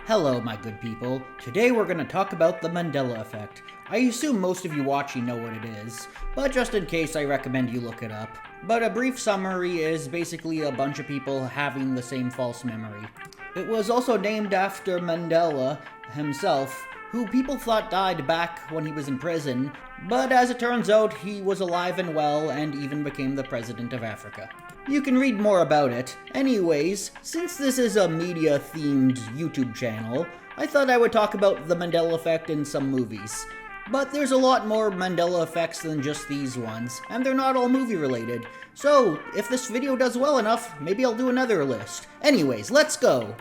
Hello, my good people. Today we're going to talk about the Mandela effect. I assume most of you watching know what it is, but just in case I recommend you look it up. But a brief summary is basically a bunch of people having the same false memory. It was also named after Mandela himself, who people thought died back when he was in prison, but as it turns out, he was alive and well and even became the president of Africa. You can read more about it. Anyways, since this is a media-themed YouTube channel, I thought I would talk about the Mandela effect in some movies. But there's a lot more Mandela effects than just these ones, and they're not all movie-related. So, if this video does well enough, maybe I'll do another list. Anyways, let's go!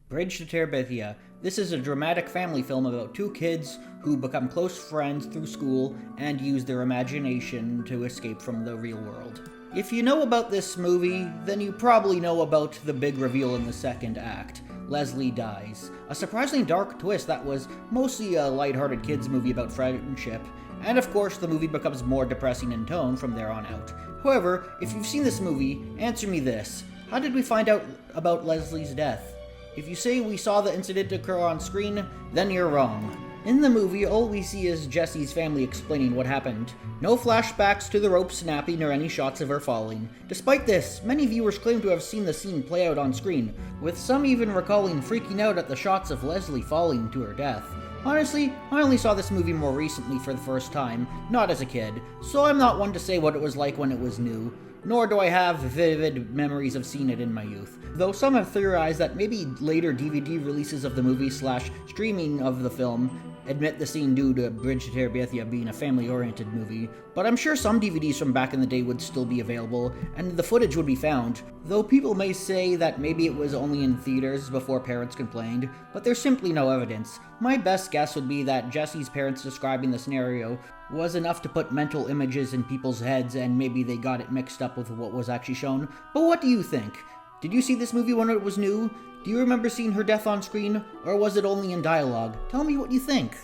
Bridge to Terabithia. This is a dramatic family film about two kids who become close friends through school and use their imagination to escape from the real world. If you know about this movie, then you probably know about the big reveal in the second act. Leslie dies. A surprisingly dark twist that was mostly a lighthearted kids movie about friendship, and of course the movie becomes more depressing in tone from there on out. However, if you've seen this movie, answer me this. How did we find out about Leslie's death? If you say we saw the incident occur on screen, then you're wrong. In the movie, all we see is Jesse's family explaining what happened. No flashbacks to the rope snapping or any shots of her falling. Despite this, many viewers claim to have seen the scene play out on screen, with some even recalling freaking out at the shots of Leslie falling to her death. Honestly, I only saw this movie more recently for the first time, not as a kid, so I'm not one to say what it was like when it was new. Nor do I have vivid memories of seeing it in my youth. Though some have theorized that maybe later DVD releases of the movie / streaming of the film admit the scene due to Bridge to Terabithia being a family-oriented movie, but I'm sure some DVDs from back in the day would still be available, and the footage would be found, though people may say that maybe it was only in theaters before parents complained, but there's simply no evidence. My best guess would be that Jesse's parents describing the scenario was enough to put mental images in people's heads and maybe they got it mixed up with what was actually shown. But what do you think? Did you see this movie when it was new? Do you remember seeing her death on screen, or was it only in dialogue? Tell me what you think.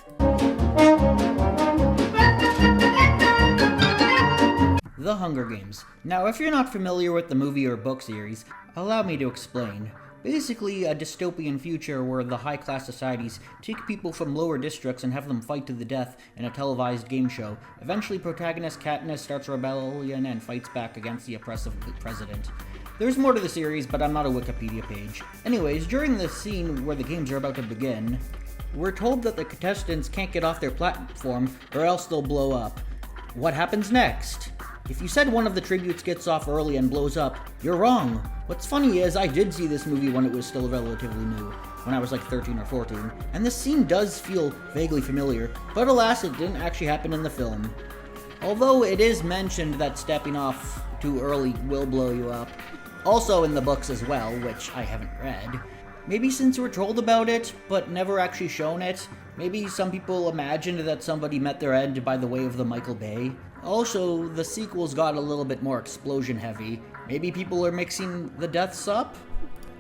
The Hunger Games. Now, if you're not familiar with the movie or book series, allow me to explain. Basically, a dystopian future where the high-class societies take people from lower districts and have them fight to the death in a televised game show. Eventually, protagonist Katniss starts a rebellion and fights back against the oppressive president. There's more to the series, but I'm not a Wikipedia page. Anyways, during the scene where the games are about to begin, we're told that the contestants can't get off their platform or else they'll blow up. What happens next? If you said one of the tributes gets off early and blows up, you're wrong. What's funny is I did see this movie when it was still relatively new, when I was like 13 or 14, and this scene does feel vaguely familiar, but alas, it didn't actually happen in the film. Although it is mentioned that stepping off too early will blow you up, also in the books as well, which I haven't read. Maybe since we're told about it, but never actually shown it, maybe some people imagined that somebody met their end by the way of the Michael Bay. Also, the sequels got a little bit more explosion heavy. Maybe people are mixing the deaths up?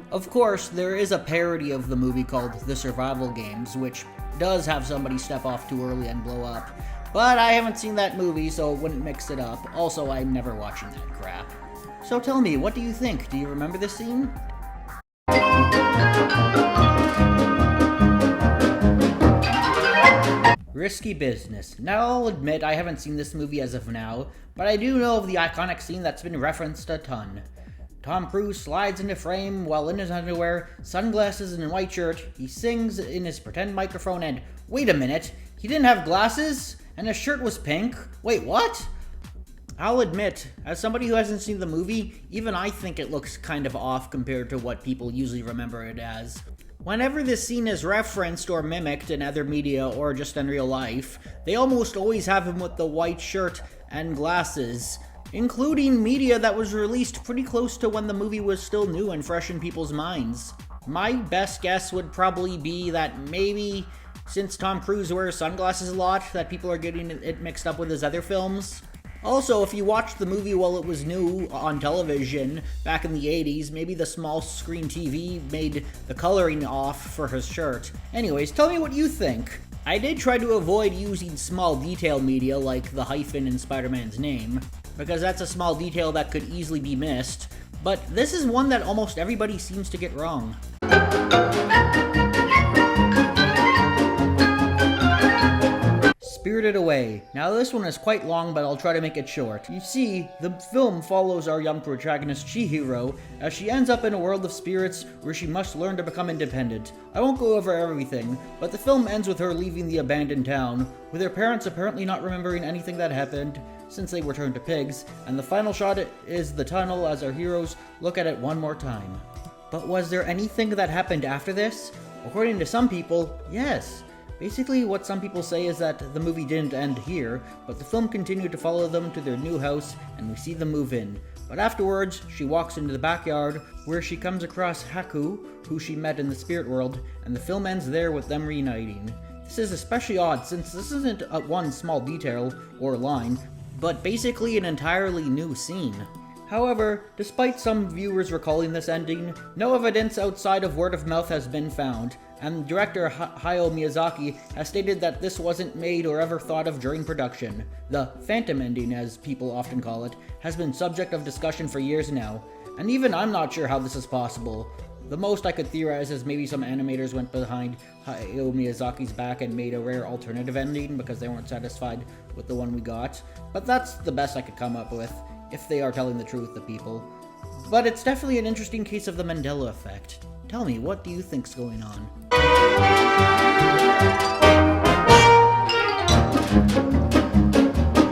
Of course, there is a parody of the movie called The Survival Games, which does have somebody step off too early and blow up. But I haven't seen that movie, so it wouldn't mix it up. Also, I'm never watching that crap. So tell me, what do you think? Do you remember this scene? Risky Business. Now I'll admit I haven't seen this movie as of now, but I do know of the iconic scene that's been referenced a ton. Tom Cruise slides into frame while in his underwear, sunglasses and a white shirt. He sings in his pretend microphone and, wait a minute, he didn't have glasses? And his shirt was pink? Wait, what? I'll admit, as somebody who hasn't seen the movie, even I think it looks kind of off compared to what people usually remember it as. Whenever this scene is referenced or mimicked in other media or just in real life, they almost always have him with the white shirt and glasses, including media that was released pretty close to when the movie was still new and fresh in people's minds. My best guess would probably be that maybe, since Tom Cruise wears sunglasses a lot, that people are getting it mixed up with his other films. Also, if you watched the movie while it was new on television back in the 80s, maybe the small screen TV made the coloring off for his shirt. Anyways, tell me what you think. I did try to avoid using small detail media like the hyphen in Spider-Man's name. because that's a small detail that could easily be missed, but this is one that almost everybody seems to get wrong. Spirited Away. Now this one is quite long, but I'll try to make it short. You see, the film follows our young protagonist Chihiro as she ends up in a world of spirits where she must learn to become independent. I won't go over everything, but the film ends with her leaving the abandoned town, with her parents apparently not remembering anything that happened since they were turned to pigs, and the final shot is the tunnel as our heroes look at it one more time. But was there anything that happened after this? According to some people, yes. Basically, what some people say is that the movie didn't end here, but the film continued to follow them to their new house, and we see them move in. But afterwards, she walks into the backyard, where she comes across Haku, who she met in the spirit world, and the film ends there with them reuniting. This is especially odd, since this isn't one small detail or line, but basically an entirely new scene. However, despite some viewers recalling this ending, no evidence outside of word of mouth has been found, and director Hayao Miyazaki has stated that this wasn't made or ever thought of during production. The phantom ending, as people often call it, has been subject of discussion for years now, and even I'm not sure how this is possible. The most I could theorize is maybe some animators went behind Hayao Miyazaki's back and made a rare alternative ending because they weren't satisfied with the one we got, but that's the best I could come up with, if they are telling the truth to people. But it's definitely an interesting case of the Mandela effect. Tell me, what do you think's going on?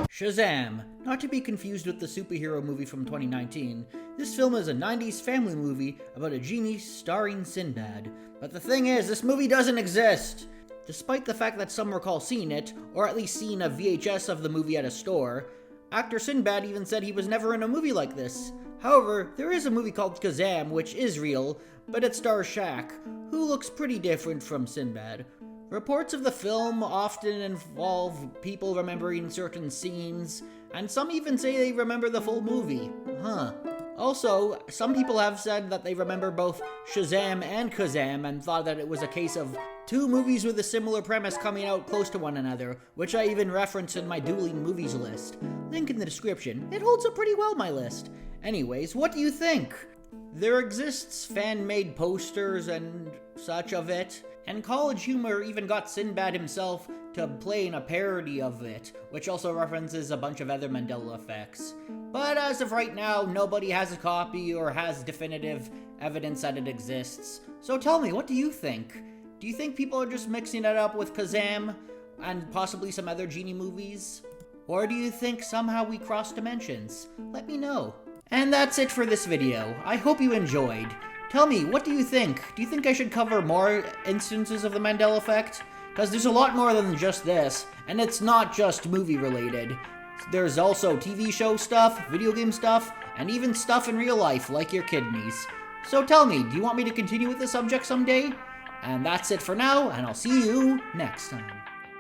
Shazam! Not to be confused with the superhero movie from 2019, this film is a 90s family movie about a genie starring Sinbad. But the thing is, this movie doesn't exist! Despite the fact that some recall seeing it, or at least seeing a VHS of the movie at a store, actor Sinbad even said he was never in a movie like this. However, there is a movie called Kazam, which is real, but it stars Shaq, who looks pretty different from Sinbad. Reports of the film often involve people remembering certain scenes, and some even say they remember the full movie. Also, some people have said that they remember both Shazam and Kazam and thought that it was a case of two movies with a similar premise coming out close to one another, which I even referenced in my dueling movies list. Link in the description. It holds up pretty well, my list. Anyways, what do you think? There exists fan-made posters and such of it, and College Humor even got Sinbad himself to play in a parody of it, which also references a bunch of other Mandela effects. But as of right now, nobody has a copy or has definitive evidence that it exists. So tell me, what do you think? Do you think people are just mixing it up with Kazam and possibly some other genie movies? Or do you think somehow we cross dimensions? Let me know. And that's it for this video. I hope you enjoyed. Tell me, what do you think? Do you think I should cover more instances of the Mandela effect? Because there's a lot more than just this, and it's not just movie related. There's also TV show stuff, video game stuff, and even stuff in real life, like your kidneys. So tell me, do you want me to continue with the subject someday? And that's it for now, and I'll see you next time.